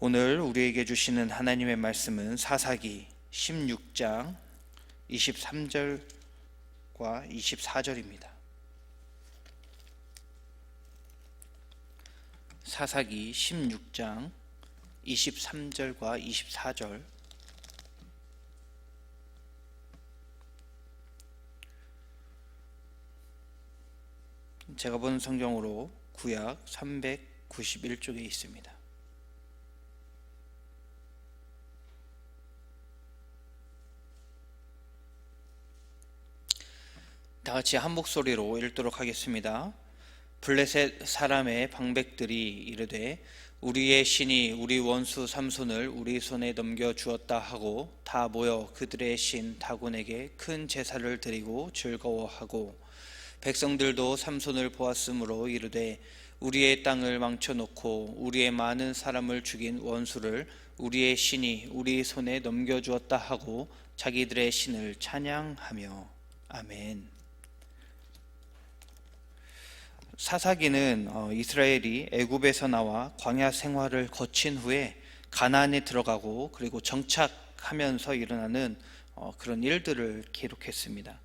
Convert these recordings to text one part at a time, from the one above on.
오늘 우리에게 주시는 하나님의 말씀은 사사기 16장 23절과 24절입니다. 사사기 16장 23절과 24절. 제가 본 성경으로 구약 391쪽에 있습니다. 다 같이 한 목소리로 읽도록 하겠습니다. 블레셋 사람의 방백들이 이르되 우리의 신이 우리 원수 삼손을 우리 손에 넘겨 주었다 하고 다 모여 그들의 신 다곤에게 큰 제사를 드리고 즐거워하고, 백성들도 삼손을 보았으므로 이르되 우리의 땅을 망쳐놓고 우리의 많은 사람을 죽인 원수를 우리의 신이 우리 손에 넘겨주었다 하고 자기들의 신을 찬양하며. 아멘. 사사기는 이스라엘이 애굽에서 나와 광야 생활을 거친 후에 가나안에 들어가고 그리고 정착하면서 일어나는 그런 일들을 기록했습니다.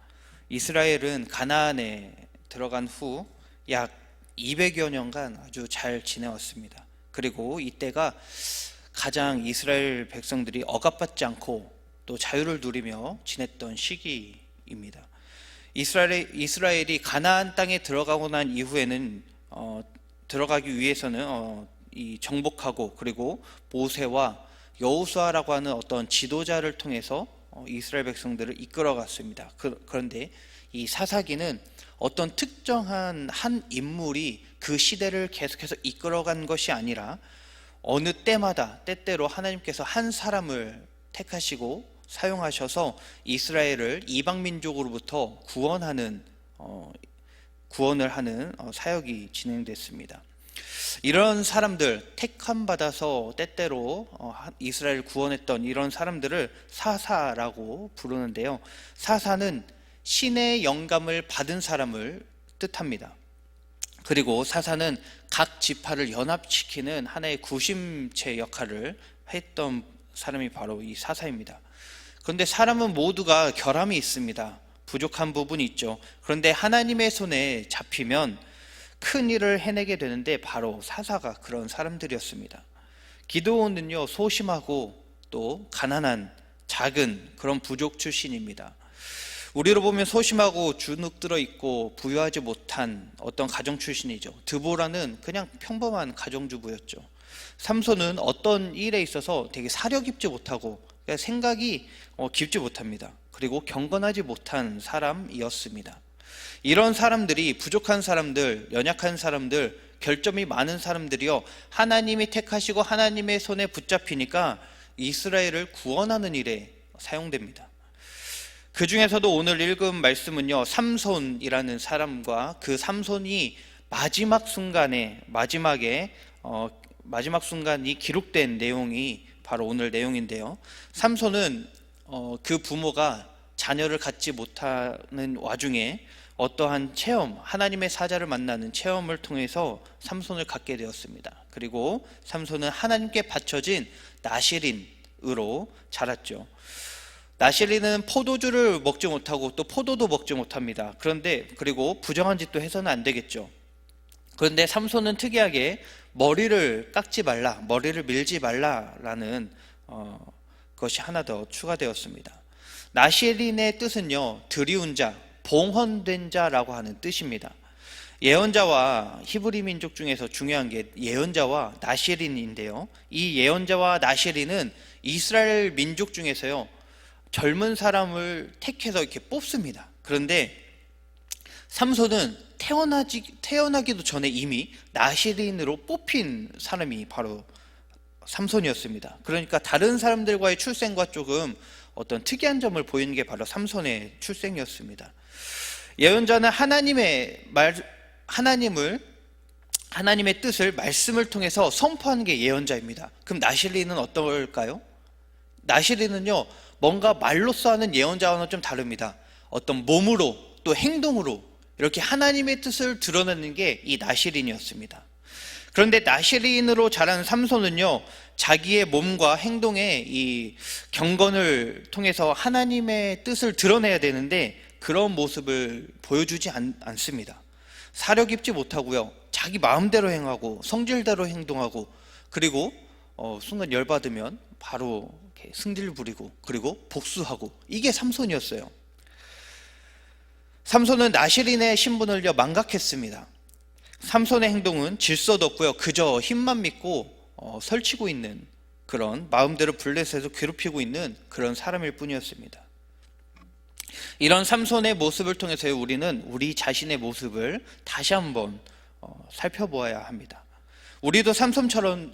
이스라엘은 가나안에 들어간 후 약 200여 년간 아주 잘 지내왔습니다. 그리고 이때가 가장 이스라엘 백성들이 억압받지 않고 또 자유를 누리며 지냈던 시기입니다. 이스라엘이 가나안 땅에 들어가고 난 이후에는 들어가기 위해서는 이 정복하고 그리고 모세와 여호수아라고 하는 어떤 지도자를 통해서 이스라엘 백성들을 이끌어갔습니다. 그런데 이 사사기는 어떤 특정한 한 인물이 그 시대를 계속해서 이끌어간 것이 아니라 어느 때마다 때때로 하나님께서 한 사람을 택하시고 사용하셔서 이스라엘을 이방 민족으로부터 구원을 하는 사역이 진행됐습니다. 이런 사람들, 택함 받아서 때때로 이스라엘을 구원했던 이런 사람들을 사사라고 부르는데요, 사사는 신의 영감을 받은 사람을 뜻합니다. 그리고 사사는 각 지파를 연합시키는 하나의 구심체 역할을 했던 사람이 바로 이 사사입니다. 그런데 사람은 모두가 결함이 있습니다. 부족한 부분이 있죠. 그런데 하나님의 손에 잡히면 큰 일을 해내게 되는데 바로 사사가 그런 사람들이었습니다. 기드온은요, 소심하고 또 가난한 작은 그런 부족 출신입니다. 우리로 보면 소심하고 주눅 들어 있고 부유하지 못한 어떤 가정 출신이죠. 드보라는 그냥 평범한 가정주부였죠. 삼손은 어떤 일에 있어서 되게 사려 깊지 못하고 생각이 깊지 못합니다. 그리고 경건하지 못한 사람이었습니다. 이런 사람들이, 부족한 사람들, 연약한 사람들, 결점이 많은 사람들이요, 하나님이 택하시고 하나님의 손에 붙잡히니까 이스라엘을 구원하는 일에 사용됩니다. 그 중에서도 오늘 읽은 말씀은요, 삼손이라는 사람과 그 삼손이 마지막 순간이 기록된 내용이 바로 오늘 내용인데요, 삼손은 그 부모가 자녀를 갖지 못하는 와중에 어떠한 체험, 하나님의 사자를 만나는 체험을 통해서 삼손을 갖게 되었습니다. 그리고 삼손은 하나님께 바쳐진 나실인으로 자랐죠. 나실인은 포도주를 먹지 못하고 또 포도도 먹지 못합니다. 그리고 부정한 짓도 해서는 안 되겠죠. 그런데 삼손은 특이하게 머리를 깎지 말라, 머리를 밀지 말라라는 것이 하나 더 추가되었습니다. 나실인의 뜻은요, 드리운 자, 봉헌된 자라고 하는 뜻입니다. 예언자와 히브리 민족 중에서 중요한 게 예언자와 나실인인데요, 이 예언자와 나실인은 이스라엘 민족 중에서요, 젊은 사람을 택해서 이렇게 뽑습니다. 그런데 삼손은 태어나기도 전에 이미 나실인으로 뽑힌 사람이 바로 삼손이었습니다. 그러니까 다른 사람들과의 출생과 조금 어떤 특이한 점을 보이는 게 바로 삼손의 출생이었습니다. 예언자는 하나님의 뜻을 말씀을 통해서 선포하는 게 예언자입니다. 그럼 나실인은 어떨까요? 나실인은요, 뭔가 말로써 하는 예언자와는 좀 다릅니다. 어떤 몸으로 또 행동으로 이렇게 하나님의 뜻을 드러내는 게 이 나실인이었습니다. 그런데 나시린으로 자란 삼손은요, 자기의 몸과 행동에 이 경건을 통해서 하나님의 뜻을 드러내야 되는데 그런 모습을 보여주지 않습니다. 사려 깊지 못하고요, 자기 마음대로 행하고 성질대로 행동하고, 그리고 순간 열받으면 바로 이렇게 승질 부리고, 그리고 복수하고, 이게 삼손이었어요. 삼손은 나시린의 신분을요 망각했습니다. 삼손의 행동은 질서도 없고요, 그저 힘만 믿고 설치고 있는, 그런 마음대로 블레셋에서 괴롭히고 있는 그런 사람일 뿐이었습니다. 이런 삼손의 모습을 통해서 우리는 우리 자신의 모습을 다시 한번 살펴보아야 합니다. 우리도 삼손처럼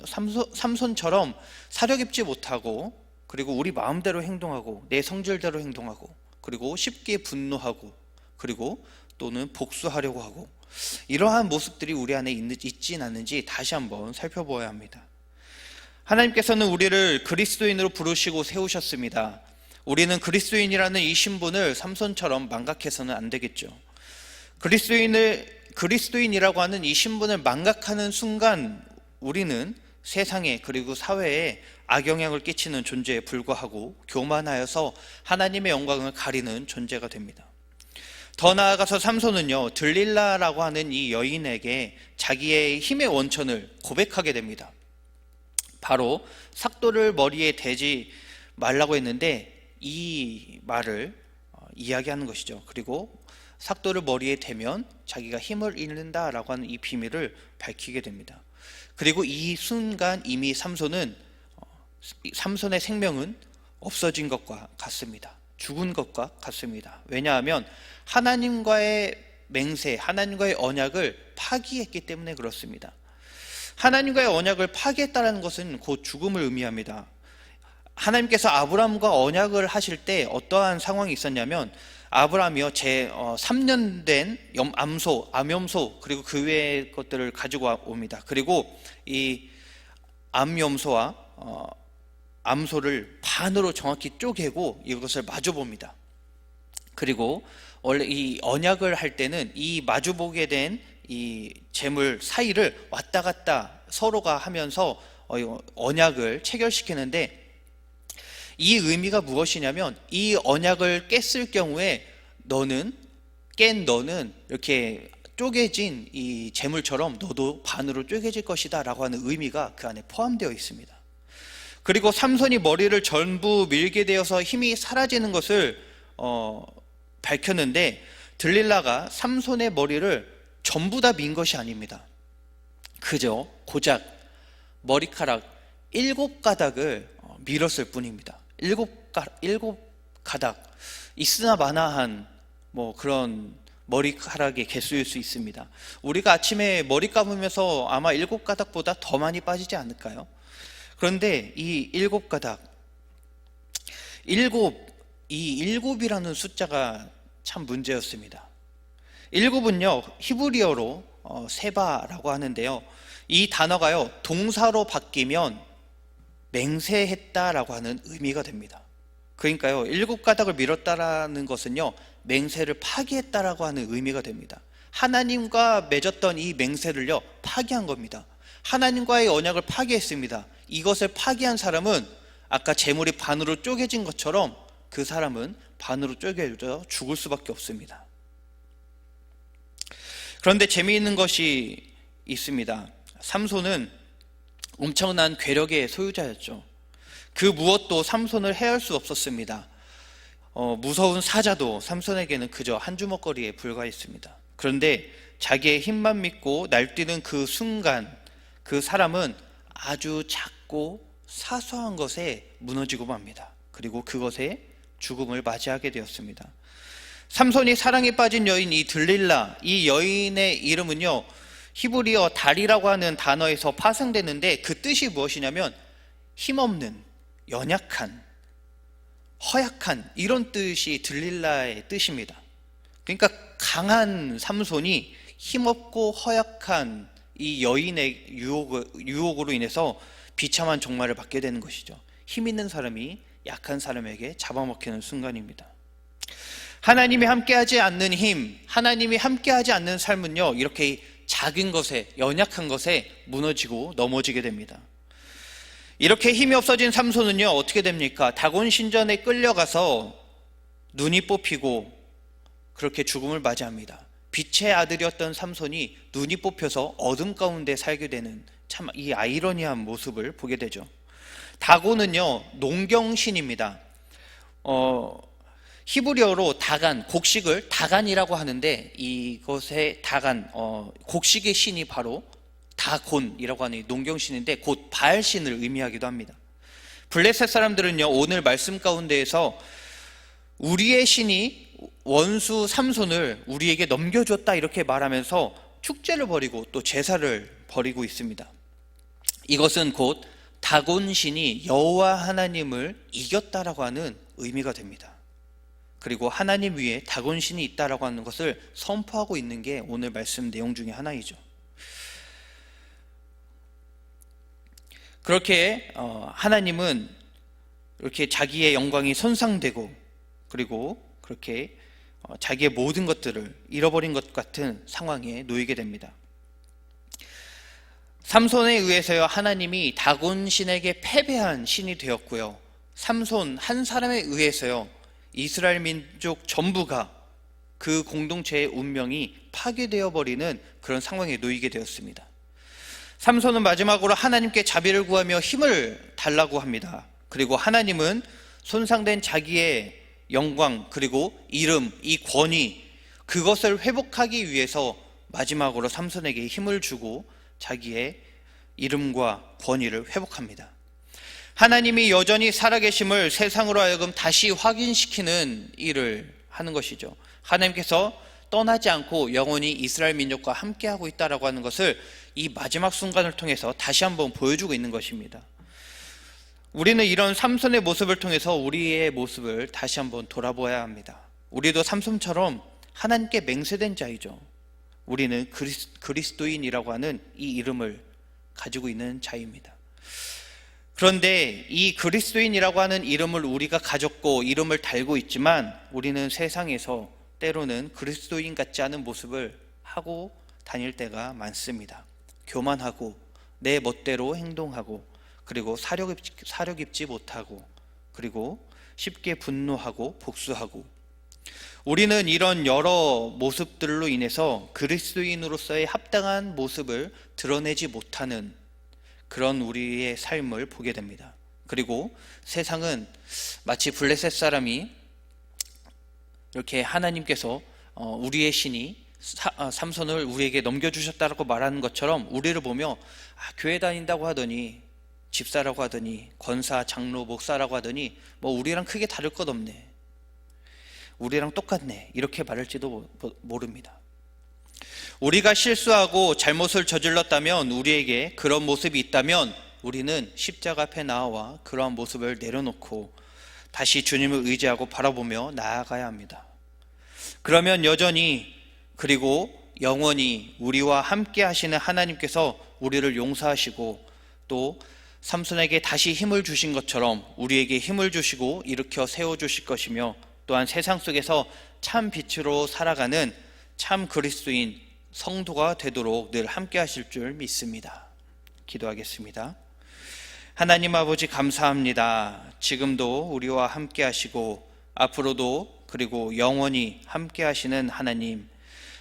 사려 깊지 못하고, 그리고 우리 마음대로 행동하고, 내 성질대로 행동하고, 그리고 쉽게 분노하고, 그리고 또는 복수하려고 하고, 이러한 모습들이 우리 안에 있진 않는지 다시 한번 살펴보아야 합니다. 하나님께서는 우리를 그리스도인으로 부르시고 세우셨습니다. 우리는 그리스도인이라는 이 신분을 삼손처럼 망각해서는 안 되겠죠. 그리스도인이라고 하는 이 신분을 망각하는 순간 우리는 세상에, 그리고 사회에 악영향을 끼치는 존재에 불과하고 교만하여서 하나님의 영광을 가리는 존재가 됩니다. 더 나아가서 삼손은요, 들릴라라고 하는 이 여인에게 자기의 힘의 원천을 고백하게 됩니다. 바로 삭도를 머리에 대지 말라고 했는데 이 말을 이야기하는 것이죠. 그리고 삭도를 머리에 대면 자기가 힘을 잃는다라고 하는 이 비밀을 밝히게 됩니다. 그리고 이 순간 이미 삼손의 생명은 없어진 것과 같습니다. 죽은 것과 같습니다. 왜냐하면 하나님과의 맹세, 하나님과의 언약을 파기했기 때문에 그렇습니다. 하나님과의 언약을 파기했다는 것은 곧 죽음을 의미합니다. 하나님께서 아브라함과 언약을 하실 때 어떠한 상황이 있었냐면, 아브라함이요 3년 된 암염소, 그리고 그 외의 것들을 가지고 옵니다. 그리고 이 암염소와 암소를 반으로 정확히 쪼개고 이것을 마주봅니다. 그리고 원래 이 언약을 할 때는 이 마주보게 된 이 재물 사이를 왔다 갔다 서로가 하면서 언약을 체결시키는데, 이 의미가 무엇이냐면, 이 언약을 깼을 경우에 깬 너는 이렇게 쪼개진 이 재물처럼 너도 반으로 쪼개질 것이다 라고 하는 의미가 그 안에 포함되어 있습니다. 그리고 삼손이 머리를 전부 밀게 되어서 힘이 사라지는 것을 밝혔는데, 들릴라가 삼손의 머리를 전부 다 민 것이 아닙니다. 그저 고작 머리카락 7가닥을 밀었을 뿐입니다. 7가닥, 있으나 마나한 그런 머리카락의 개수일 수 있습니다. 우리가 아침에 머리 감으면서 아마 7가닥보다 더 많이 빠지지 않을까요? 그런데 이 7가닥, 이 7이라는 숫자가 참 문제였습니다. 7은요 히브리어로 세바라고 하는데요, 이 단어가요 동사로 바뀌면 맹세했다라고 하는 의미가 됩니다. 그러니까요 7가닥을 밀었다라는 것은요 맹세를 파기했다라고 하는 의미가 됩니다. 하나님과 맺었던 이 맹세를요 파기한 겁니다. 하나님과의 언약을 파기했습니다. 이것을 파기한 사람은 아까 재물이 반으로 쪼개진 것처럼 그 사람은 반으로 쪼개져 죽을 수밖에 없습니다. 그런데 재미있는 것이 있습니다. 삼손은 엄청난 괴력의 소유자였죠. 그 무엇도 삼손을 해할 수 없었습니다. 무서운 사자도 삼손에게는 그저 한 주먹거리에 불과했습니다. 그런데 자기의 힘만 믿고 날뛰는 그 순간, 그 사람은 아주 작고 사소한 것에 무너지고 맙니다. 그리고 그것에 죽음을 맞이하게 되었습니다. 삼손이 사랑에 빠진 여인 이 들릴라, 이 여인의 이름은요 히브리어 달이라고 하는 단어에서 파생되는데, 그 뜻이 무엇이냐면 힘없는, 연약한, 허약한, 이런 뜻이 들릴라의 뜻입니다. 그러니까 강한 삼손이 힘없고 허약한 이 여인의 유혹으로 인해서 비참한 종말을 받게 되는 것이죠. 힘 있는 사람이 약한 사람에게 잡아먹히는 순간입니다. 하나님이 함께하지 않는 힘, 하나님이 함께하지 않는 삶은요 이렇게 작은 것에, 연약한 것에 무너지고 넘어지게 됩니다. 이렇게 힘이 없어진 삼손은요, 어떻게 됩니까? 다곤 신전에 끌려가서 눈이 뽑히고 그렇게 죽음을 맞이합니다. 빛의 아들이었던 삼손이 눈이 뽑혀서 어둠 가운데 살게 되는 참 이 아이러니한 모습을 보게 되죠. 다곤은요, 농경신입니다. 히브리어로 다간, 곡식을 다간이라고 하는데, 이것의 다간, 곡식의 신이 바로 다곤이라고 하는 농경신인데 곧 바알신을 의미하기도 합니다. 블레셋 사람들은요, 오늘 말씀 가운데에서 우리의 신이 원수 삼손을 우리에게 넘겨줬다 이렇게 말하면서 축제를 벌이고 또 제사를 벌이고 있습니다. 이것은 곧 다곤 신이 여호와 하나님을 이겼다라고 하는 의미가 됩니다. 그리고 하나님 위에 다곤 신이 있다라고 하는 것을 선포하고 있는 게 오늘 말씀 내용 중에 하나이죠. 그렇게 하나님은 이렇게 자기의 영광이 손상되고 그리고 그렇게 자기의 모든 것들을 잃어버린 것 같은 상황에 놓이게 됩니다. 삼손에 의해서요, 하나님이 다곤 신에게 패배한 신이 되었고요, 삼손 한 사람에 의해서요, 이스라엘 민족 전부가 그 공동체의 운명이 파괴되어 버리는 그런 상황에 놓이게 되었습니다. 삼손은 마지막으로 하나님께 자비를 구하며 힘을 달라고 합니다. 그리고 하나님은 손상된 자기의 영광 그리고 이름, 이 권위, 그것을 회복하기 위해서 마지막으로 삼손에게 힘을 주고 자기의 이름과 권위를 회복합니다. 하나님이 여전히 살아계심을 세상으로 하여금 다시 확인시키는 일을 하는 것이죠. 하나님께서 떠나지 않고 영원히 이스라엘 민족과 함께하고 있다라고 하는 것을 이 마지막 순간을 통해서 다시 한번 보여주고 있는 것입니다. 우리는 이런 삼손의 모습을 통해서 우리의 모습을 다시 한번 돌아보아야 합니다. 우리도 삼손처럼 하나님께 맹세된 자이죠. 우리는 그리스도인이라고 하는 이 이름을 가지고 있는 자입니다. 그런데 이 그리스도인이라고 하는 이름을 우리가 가졌고 이름을 달고 있지만 우리는 세상에서 때로는 그리스도인 같지 않은 모습을 하고 다닐 때가 많습니다. 교만하고 내 멋대로 행동하고 그리고 사려 깊지 못하고 그리고 쉽게 분노하고 복수하고, 우리는 이런 여러 모습들로 인해서 그리스도인으로서의 합당한 모습을 드러내지 못하는 그런 우리의 삶을 보게 됩니다. 그리고 세상은 마치 블레셋 사람이 이렇게 하나님께서 우리의 신이 삼손을 우리에게 넘겨주셨다고 말하는 것처럼 우리를 보며 교회 다닌다고 하더니, 집사라고 하더니, 권사, 장로, 목사라고 하더니 뭐 우리랑 크게 다를 것 없네, 우리랑 똑같네, 이렇게 말할지도 모릅니다. 우리가 실수하고 잘못을 저질렀다면, 우리에게 그런 모습이 있다면 우리는 십자가 앞에 나와 그러한 모습을 내려놓고 다시 주님을 의지하고 바라보며 나아가야 합니다. 그러면 여전히 그리고 영원히 우리와 함께 하시는 하나님께서 우리를 용서하시고 또 삼손에게 다시 힘을 주신 것처럼 우리에게 힘을 주시고 일으켜 세워주실 것이며, 또한 세상 속에서 참 빛으로 살아가는 참 그리스도인 성도가 되도록 늘 함께 하실 줄 믿습니다. 기도하겠습니다. 하나님 아버지, 감사합니다. 지금도 우리와 함께 하시고 앞으로도 그리고 영원히 함께 하시는 하나님,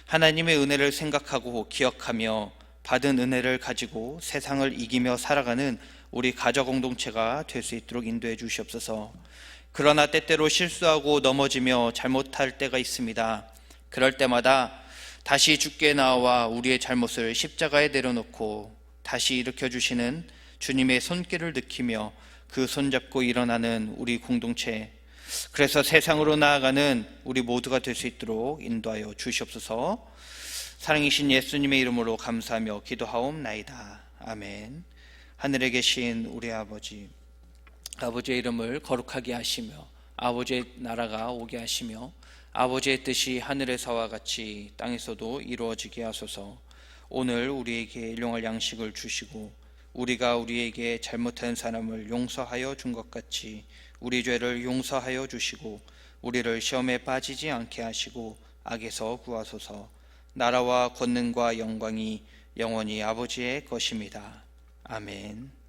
하나님의 은혜를 생각하고 기억하며 받은 은혜를 가지고 세상을 이기며 살아가는 우리 가족 공동체가 될 수 있도록 인도해 주시옵소서. 그러나 때때로 실수하고 넘어지며 잘못할 때가 있습니다. 그럴 때마다 다시 주께 나와 우리의 잘못을 십자가에 내려놓고 다시 일으켜 주시는 주님의 손길을 느끼며 그 손잡고 일어나는 우리 공동체, 그래서 세상으로 나아가는 우리 모두가 될 수 있도록 인도하여 주시옵소서. 사랑이신 예수님의 이름으로 감사하며 기도하옵나이다. 아멘. 하늘에 계신 우리 아버지, 아버지의 이름을 거룩하게 하시며 아버지의 나라가 오게 하시며 아버지의 뜻이 하늘에서와 같이 땅에서도 이루어지게 하소서. 오늘 우리에게 일용할 양식을 주시고 우리가 우리에게 잘못한 사람을 용서하여 준 것 같이 우리 죄를 용서하여 주시고 우리를 시험에 빠지지 않게 하시고 악에서 구하소서. 나라와 권능과 영광이 영원히 아버지의 것입니다. 아멘.